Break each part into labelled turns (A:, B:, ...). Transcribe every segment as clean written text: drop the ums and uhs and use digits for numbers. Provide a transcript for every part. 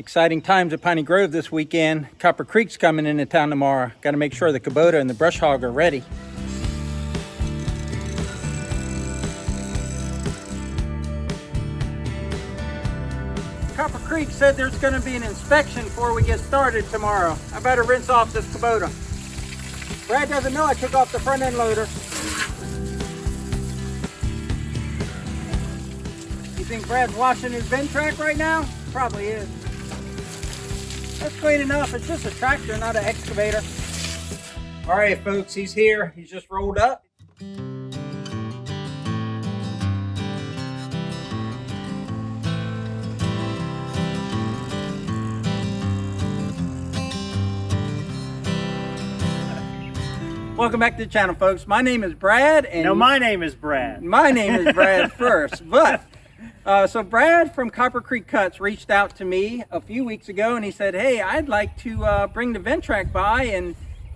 A: Exciting times at Piney Grove this weekend. Copper Creek's coming into town tomorrow. Got to make sure the Kubota and the brush hog are ready. Copper Creek said there's going to be an inspection before we get started tomorrow. I better rinse off this Kubota. Brad doesn't know I took off the front end loader. You think Brad's washing his Ventrac right now? Probably is. That's clean enough. It's just a tractor, not an excavator. All right, folks, he's here. He's just rolled up. Welcome back to the channel, folks. My name is Brad. And
B: no, my name is Brad.
A: My name is Brad first, but so Brad from Copper Creek Cuts reached out to me a few weeks ago, and he said, "Hey, I'd like to bring the Ventrac by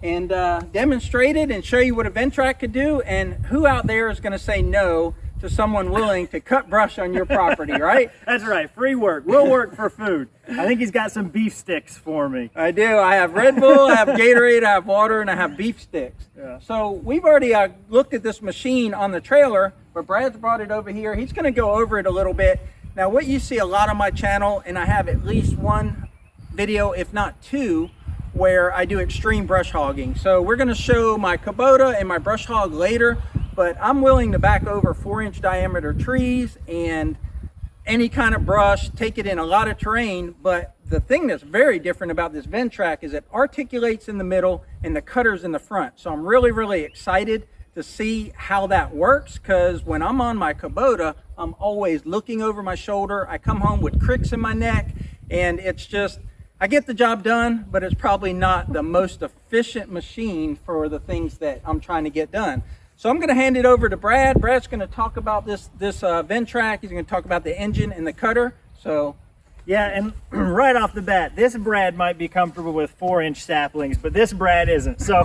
A: and demonstrate it and show you what a Ventrac could do." And who out there is going to say no to someone willing to cut brush on your property, right?
B: That's right. Free work. We'll work for food. I think he's got some beef sticks for me.
A: I do. I have Red Bull, I have Gatorade, I have water, and I have beef sticks.
B: Yeah.
A: So we've already looked at this machine on the trailer, but Brad's brought it over here. He's going to go over it a little bit. Now, what you see a lot on my channel, and I have at least one video, if not two, where I do extreme brush hogging. So we're going to show my Kubota and my brush hog later, but I'm willing to back over 4-inch diameter trees and any kind of brush, take it in a lot of terrain. But the thing that's very different about this Ventrac is it articulates in the middle and the cutter's in the front. So I'm really, really excited to see how that works, because when I'm on my Kubota, I'm always looking over my shoulder. I come home with cricks in my neck, and it's just, I get the job done, but it's probably not the most efficient machine for the things that I'm trying to get done. So I'm going to hand it over to Brad. Brad's going to talk about this Ventrac. He's going to talk about the engine and the cutter. So,
B: yeah, and right off the bat, this Brad might be comfortable with 4-inch saplings, but this Brad isn't. So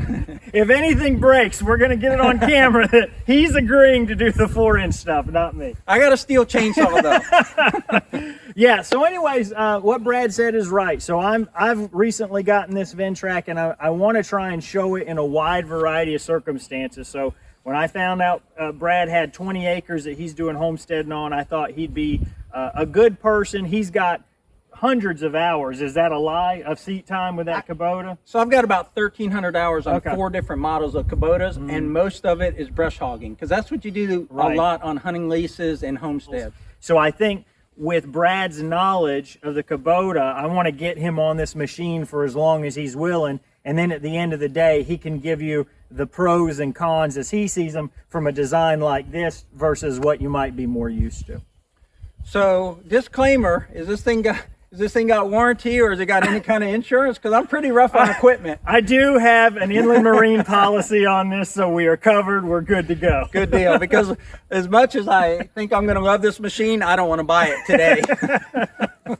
B: if anything breaks, we're going to get it on camera that he's agreeing to do the 4-inch stuff, not me.
A: I got a steel chainsaw though.
B: Yeah, so anyways, what Brad said is right. So I've recently gotten this Ventrac, and I want to try and show it in a wide variety of circumstances. So when I found out Brad had 20 acres that he's doing homesteading on, I thought he'd be a good person. He's got hundreds of hours, is that a lie, of seat time with that Kubota?
A: So I've got about 1,300 hours on
B: Okay.
A: 4 different models of Kubotas, and most of it is brush hogging, because that's what you do
B: Right.
A: a lot on hunting leases and homesteads.
B: So I think with Brad's knowledge of the Kubota, I want to get him on this machine for as long as he's willing, and then at the end of the day, he can give you the pros and cons as he sees them from a design like this versus what you might be more used to.
A: So disclaimer, is this thing got warranty, or has it got any kind of insurance? Because I'm pretty rough on equipment.
B: I do have an inland marine policy on this, so we are covered. We're good to go.
A: Good deal, because as much as I think I'm going to love this machine, I don't want to buy it today.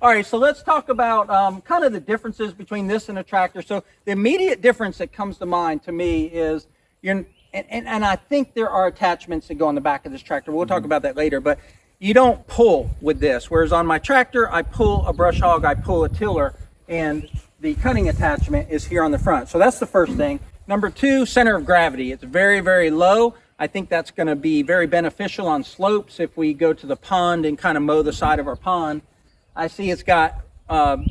A: All right, so let's talk about kind of the differences between this and a tractor. So the immediate difference that comes to mind to me is, and I think there are attachments that go on the back of this tractor. We'll talk about that later, but you don't pull with this. Whereas on my tractor, I pull a brush hog, I pull a tiller, and the cutting attachment is here on the front. So that's the first thing. Number two, center of gravity. It's very, very low. I think that's going to be very beneficial on slopes if we go to the pond and kind of mow the side of our pond. I see it's got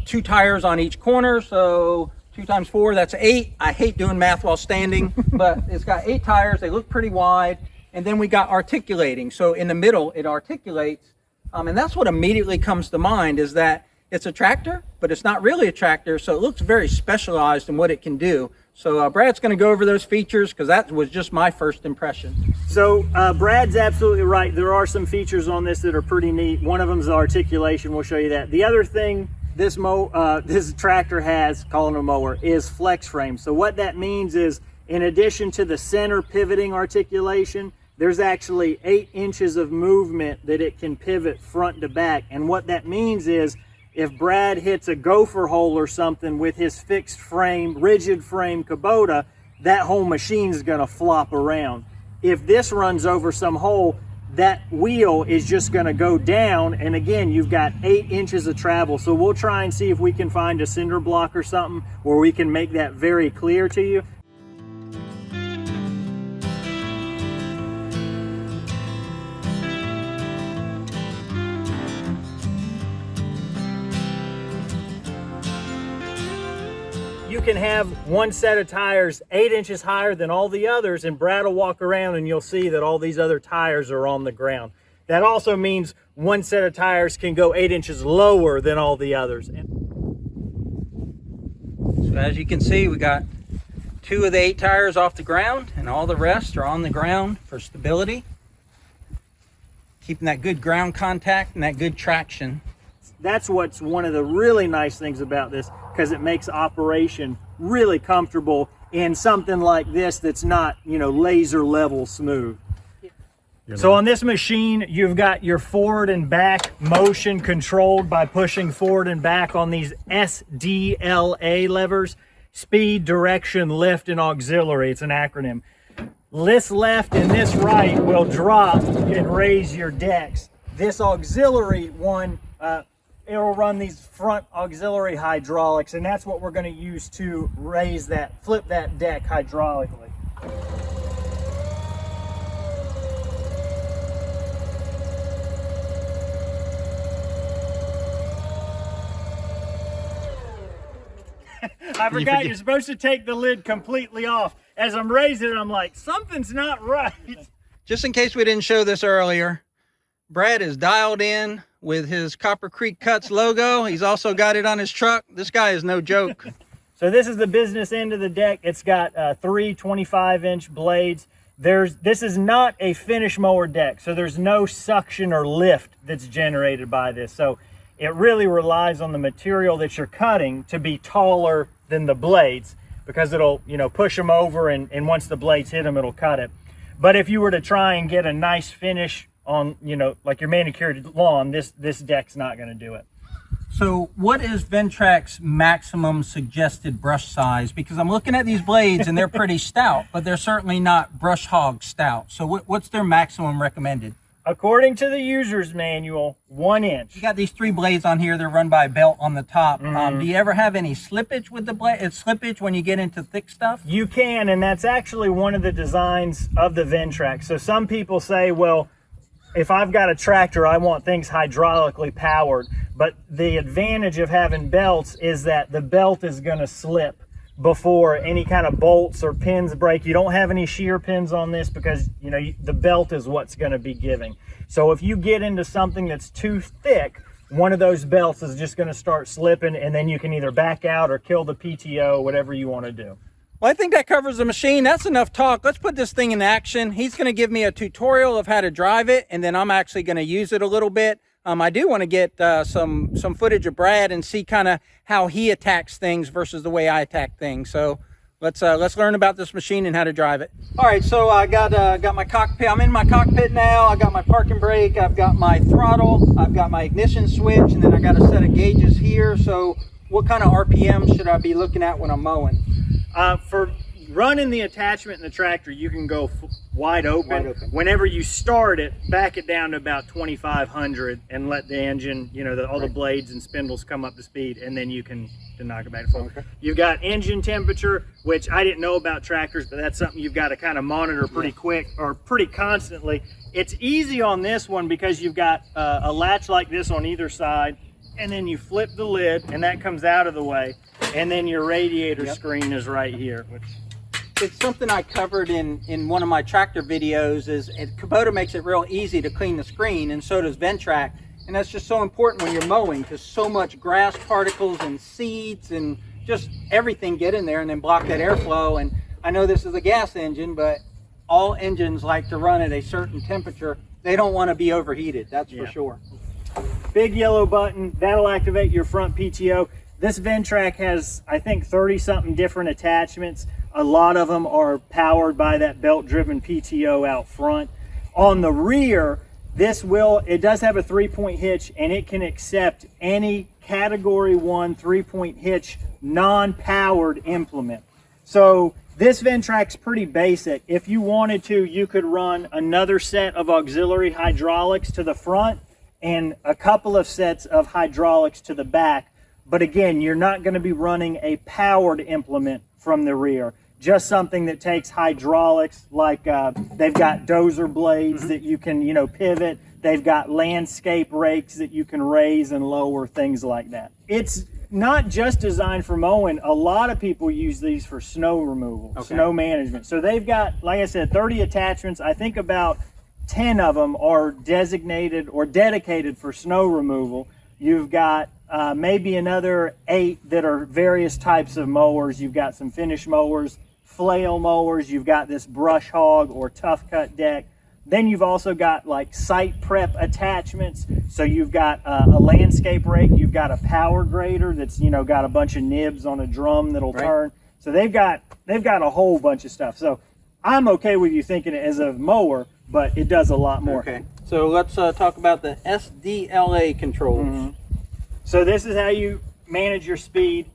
A: 2 tires on each corner, so 2 times 4, that's 8. I hate doing math while standing, but it's got 8 tires. They look pretty wide. And then we got articulating. So in the middle, it articulates. And that's what immediately comes to mind, is that it's a tractor, but it's not really a tractor. So it looks very specialized in what it can do. So Brad's going to go over those features, because that was just my first impression.
B: So Brad's absolutely right. There are some features on this that are pretty neat. One of them is the articulation. We'll show you that. The other thing this tractor has, calling a mower, is flex frame. So what that means is, in addition to the center pivoting articulation, there's actually 8 inches of movement that it can pivot front to back. And what that means is, if Brad hits a gopher hole or something with his fixed frame, rigid frame Kubota, that whole machine is going to flop around. If this runs over some hole, that wheel is just going to go down, and again you've got 8 inches of travel. So we'll try and see if we can find a cinder block or something where we can make that very clear to you. You can have one set of tires 8 inches higher than all the others, and Brad will walk around and you'll see that all these other tires are on the ground. That also means one set of tires can go 8 inches lower than all the others.
A: So as you can see, we got 2 of the 8 tires off the ground, and all the rest are on the ground for stability, keeping that good ground contact and that good traction.
B: That's what's one of the really nice things about this, because it makes operation really comfortable in something like this that's not, you know, laser level smooth. So on this machine, you've got your forward and back motion controlled by pushing forward and back on these SDLA levers: speed, direction, lift, and auxiliary. It's an acronym. This left and this right will drop and raise your decks. This auxiliary one, it will run these front auxiliary hydraulics, and that's what we're going to use to raise that, flip that deck hydraulically. I forgot you're supposed to take the lid completely off. As I'm raising it, I'm like, something's not right.
A: Just in case we didn't show this earlier, Brad is dialed in with his Copper Creek Cuts logo. He's also got it on his truck. This guy is no joke.
B: So this is the business end of the deck. It's got 3 25-inch blades. This is not a finish mower deck, so there's no suction or lift that's generated by this. So it really relies on the material that you're cutting to be taller than the blades, because it'll, you know, push them over, and once the blades hit them, it'll cut it. But if you were to try and get a nice finish on, you know, like your manicured lawn, this deck's not going to do it.
A: So what is Ventrac's maximum suggested brush size? Because I'm looking at these blades and they're pretty stout, but they're certainly not brush hog stout. So what's their maximum recommended?
B: According to the user's manual, 1 inch.
A: You got these 3 blades on here. They're run by a belt on the top. Do you ever have any slippage with the blade? Slippage when you get into thick stuff?
B: You can, and that's actually one of the designs of the Ventrac. So some people say, well, if I've got a tractor, I want things hydraulically powered. But the advantage of having belts is that the belt is going to slip before any kind of bolts or pins break. You don't have any shear pins on this because, you know, the belt is what's going to be giving. So if you get into something that's too thick, one of those belts is just going to start slipping, and then you can either back out or kill the PTO, whatever you want to do.
A: Well, I think that covers the machine. That's enough talk. Let's put this thing in action. He's going to give me a tutorial of how to drive it, and then I'm actually going to use it a little bit. I do want to get some footage of Brad and see kind of how he attacks things versus the way I attack things. So let's learn about this machine and how to drive it. All right, so I got my cockpit. I'm in my cockpit now. I got my parking brake. I've got my throttle. I've got my ignition switch, and then I got a set of gauges here. So what kind of RPM should I be looking at when I'm mowing?
B: For running the attachment in the tractor, you can go wide open. Whenever you start it, back it down to about 2,500 and let the engine, you know, all the blades and spindles come up to speed, and then you can knock it back and forth. Okay. You've got engine temperature, which I didn't know about tractors, but that's something you've got to kind of monitor pretty quick or pretty constantly. It's easy on this one because you've got a latch like this on either side, and then you flip the lid and that comes out of the way, and then your radiator screen is right here.
A: It's something I covered in one of my tractor videos. Kubota makes it real easy to clean the screen, and so does Ventrac. And that's just so important when you're mowing, because so much grass particles and seeds and just everything get in there and then block that airflow. And I know this is a gas engine, but all engines like to run at a certain temperature. They don't want to be overheated, that's for sure.
B: Big yellow button, that'll activate your front PTO. This Ventrac has, I think, 30-something different attachments. A lot of them are powered by that belt-driven PTO out front. On the rear, it does have a 3-point hitch, and it can accept any Category 1 3-point hitch non-powered implement. So this Ventrac's pretty basic. If you wanted to, you could run another set of auxiliary hydraulics to the front and a couple of sets of hydraulics to the back. But again, you're not going to be running a powered implement from the rear. Just something that takes hydraulics, like they've got dozer blades that you can, you know, pivot. They've got landscape rakes that you can raise and lower, things like that. It's not just designed for mowing. A lot of people use these for snow removal, snow management. So they've got, like I said, 30 attachments. I think about 10 of them are designated or dedicated for snow removal. You've got maybe another 8 that are various types of mowers. You've got some finish mowers, flail mowers. You've got this brush hog or tough cut deck. Then you've also got like site prep attachments. So you've got a landscape rake, you've got a power grader that's, you know, got a bunch of nibs on a drum that'll turn. So they've got a whole bunch of stuff. So I'm okay with you thinking it as a mower, but it does a lot more.
A: Okay, so let's talk about the SDLA controls.
B: So this is how you manage your speed.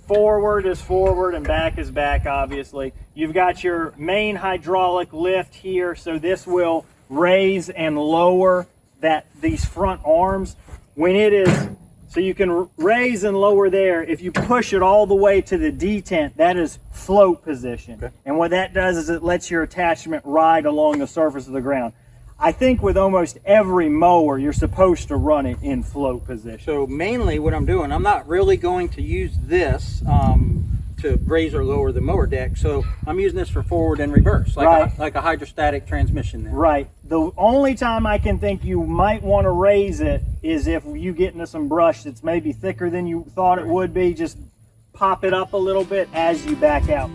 B: Forward is forward and back is back, obviously. You've got your main hydraulic lift here, so this will raise and lower these front arms. When it is, so you can raise and lower there. If you push it all the way to the detent, that is float position. Okay. And what that does is it lets your attachment ride along the surface of the ground. I think with almost every mower, you're supposed to run it in float position.
A: So mainly what I'm doing, I'm not really going to use this to raise or lower the mower deck. So I'm using this for forward and reverse, like a hydrostatic transmission then.
B: Right. The only time I can think you might want to raise it is if you get into some brush that's maybe thicker than you thought it would be. Just pop it up a little bit as you back out.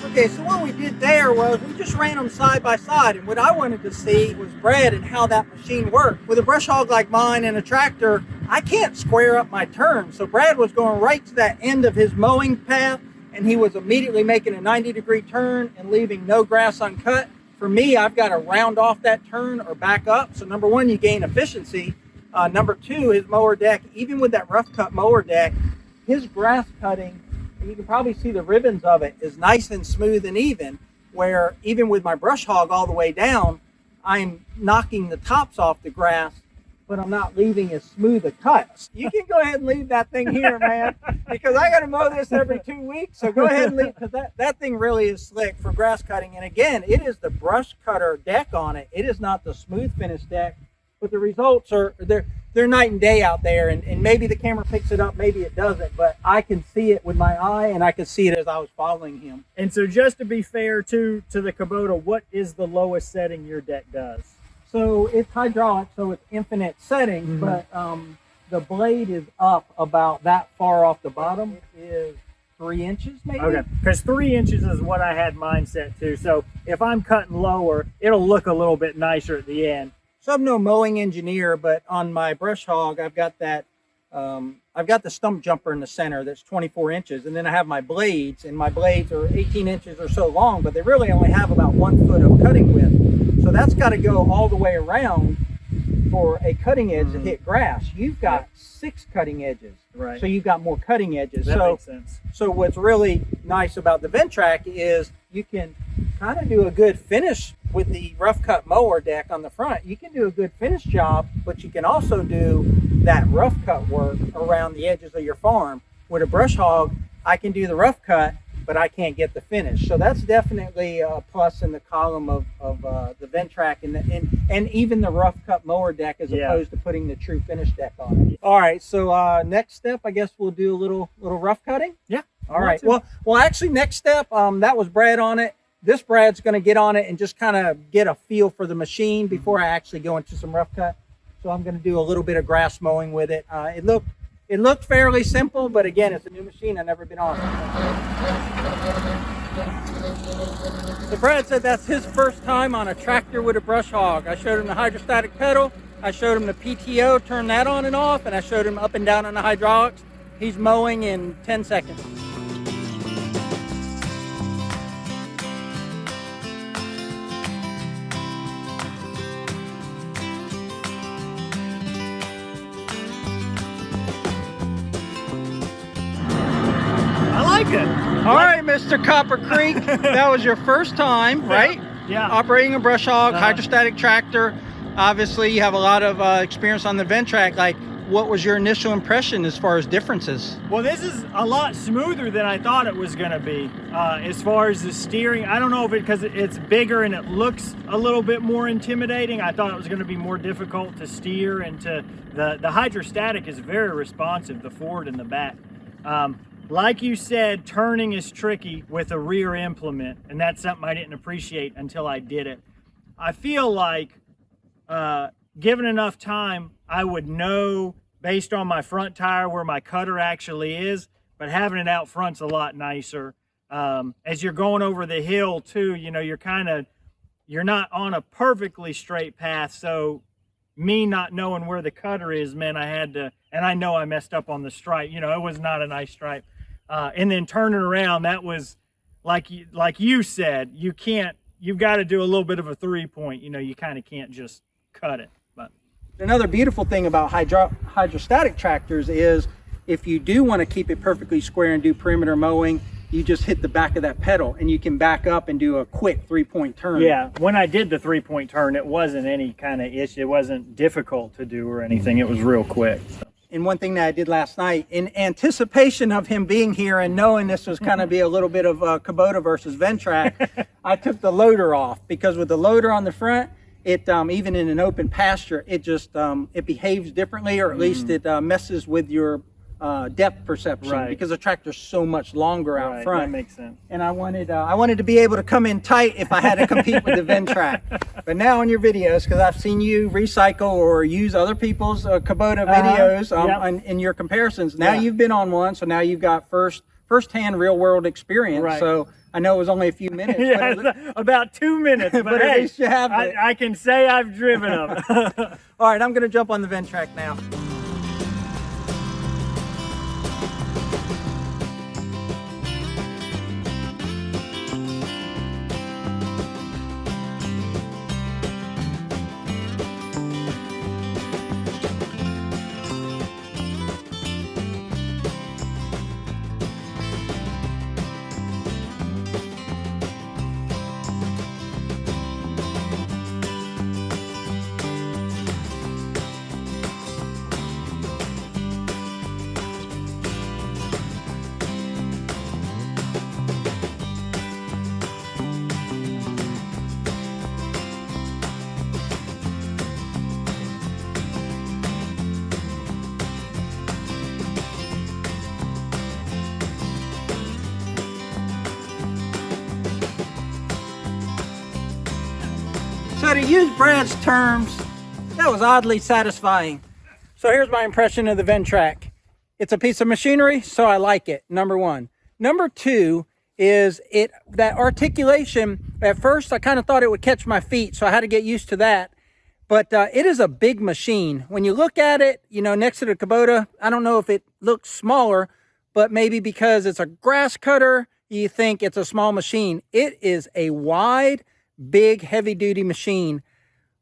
A: Okay, so what we did there was we just ran them side by side, and what I wanted to see was Brad and how that machine worked. With a brush hog like mine and a tractor, I can't square up my turn. So Brad was going right to that end of his mowing path, and he was immediately making a 90-degree turn and leaving no grass uncut. For me, I've got to round off that turn or back up. So number one, you gain efficiency. Number two, his mower deck, even with that rough cut mower deck, his grass cutting, and you can probably see the ribbons of it, is nice and smooth and even, where even with my brush hog all the way down, I'm knocking the tops off the grass, but I'm not leaving as smooth a cut. You can go ahead and leave that thing here, man, because I got to mow this every 2 weeks. So go ahead and leave, because that thing really is slick for grass cutting. And again, it is the brush cutter deck on it. It is not the smooth finish deck, but the results are, they're night and day out there, and maybe the camera picks it up, maybe it doesn't, but I can see it with my eye, and I could see it as I was following him.
B: And so just to be fair to the Kubota, what is the lowest setting your deck does?
A: So it's hydraulic, so it's infinite settings, but the blade is up about that far off the bottom. It is 3 inches maybe.
B: Okay, because 3 inches is what I had mine set to. So if I'm cutting lower, it'll look a little bit nicer at the end.
A: So I'm no mowing engineer, but on my brush hog, I've got that, I've got the stump jumper in the center that's 24 inches. And then I have my blades, and my blades are 18 inches or so long, but they really only have about 1 foot of cutting width. So that's got to go all the way around for a cutting edge to hit grass. You've got 6 cutting edges.
B: Right.
A: So you've got more cutting edges.
B: That makes sense.
A: So what's really nice about the Ventrac is you can kind of do a good finish with the rough cut mower deck on the front. You can do a good finish job, but you can also do that rough cut work around the edges of your farm. With a brush hog, I can do the rough cut, but I can't get the finish. So that's definitely a plus in the column of the Ventrac and even the rough cut mower deck, as opposed to putting the true finish deck on it. All right, so next step, I guess we'll do a little rough cutting.
B: Yeah.
A: All right. Well, actually, next step, that was Brad on it. This Brad's going to get on it and just kind of get a feel for the machine before I actually go into some rough cut. So I'm going to do a little bit of grass mowing with it. It looked fairly simple, but again, it's a new machine. I've never been on it. So Brad said that's his first time on a tractor with a brush hog. I showed him the hydrostatic pedal. I showed him the PTO, turn that on and off, and I showed him up and down on the hydraulics. He's mowing in 10 seconds. All right, Mr. Copper Creek, that was your first time, right?
B: Yeah.
A: Operating a brush hog, hydrostatic tractor. Obviously, you have a lot of experience on the Ventrac. Like, what was your initial impression as far as differences?
B: Well, this is a lot smoother than I thought it was going to be. As far as the steering, I don't know if because it's bigger and it looks a little bit more intimidating. I thought it was going to be more difficult to steer, and the hydrostatic is very responsive, the forward and the back. Like you said, turning is tricky with a rear implement, and that's something I didn't appreciate until I did it. I feel like given enough time, I would know based on my front tire where my cutter actually is, but having it out front's a lot nicer. As you're going over the hill too, you know, you're not on a perfectly straight path, so me not knowing where the cutter is meant I had to, and I know I messed up on the stripe. You know, it was not a nice stripe. And then turning around, that was like you said, you've got to do a little bit of a 3-point. You know, you kind of can't just cut it. But
A: another beautiful thing about hydrostatic tractors is if you do want to keep it perfectly square and do perimeter mowing, you just hit the back of that pedal and you can back up and do a quick 3-point turn.
B: Yeah, when I did the 3-point turn, it wasn't any kind of issue. It wasn't difficult to do or anything. It was real quick.
A: And one thing that I did last night, in anticipation of him being here and knowing this was kind of be a little bit of Kubota versus Ventrac, I took the loader off, because with the loader on the front, it even in an open pasture, it just it behaves differently, or at least it messes with your depth perception, because the tractor's so much longer out front.
B: That makes sense.
A: And I wanted to be able to come in tight if I had to compete with the Ventrac. But now in your videos, because I've seen you recycle or use other people's Kubota videos in your comparisons. Now you've been on one, so now you've got first-hand real-world experience. So I know it was only a few minutes.
B: About 2 minutes. But
A: at least you have it.
B: I can say I've driven them.
A: All right, I'm going to jump on the Ventrac now. So to use Brad's terms, that was oddly satisfying. So here's my impression of the Ventrac. It's a piece of machinery, so I like it, number one. Number two is that articulation. At first, I kind of thought it would catch my feet, so I had to get used to that. But it is a big machine. When you look at it, you know, next to the Kubota, I don't know if it looks smaller, but maybe because it's a grass cutter, you think it's a small machine. It is a wide, big, heavy-duty machine.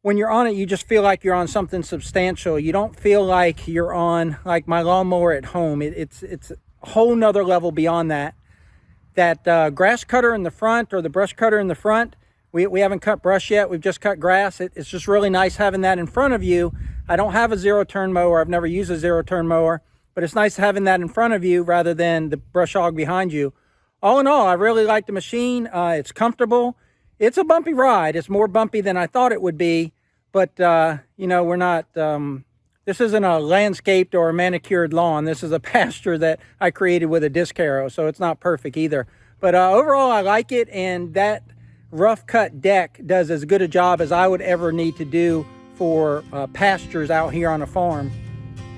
A: When you're on it, you just feel like you're on something substantial. You don't feel like you're on like my lawnmower at home. It's a whole nother level beyond that. That grass cutter in the front, or the brush cutter in the front, We haven't cut brush yet. We've just cut grass. It's just really nice having that in front of you. I don't have a zero-turn mower. I've never used a zero-turn mower, but it's nice having that in front of you rather than the brush hog behind you. All in all, I really like the machine. It's comfortable. It's a bumpy ride. It's more bumpy than I thought it would be, but you know, we're not, this isn't a landscaped or a manicured lawn. This is a pasture that I created with a disc harrow, so it's not perfect either. But overall, I like it, and that rough cut deck does as good a job as I would ever need to do for pastures out here on a farm.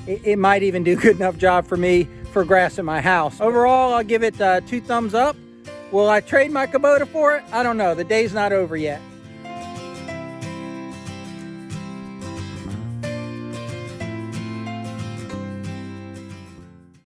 A: It might even do a good enough job for me for grass at my house. Overall, I'll give it 2 thumbs up. Will I trade my Kubota for it? I don't know. The day's not over yet.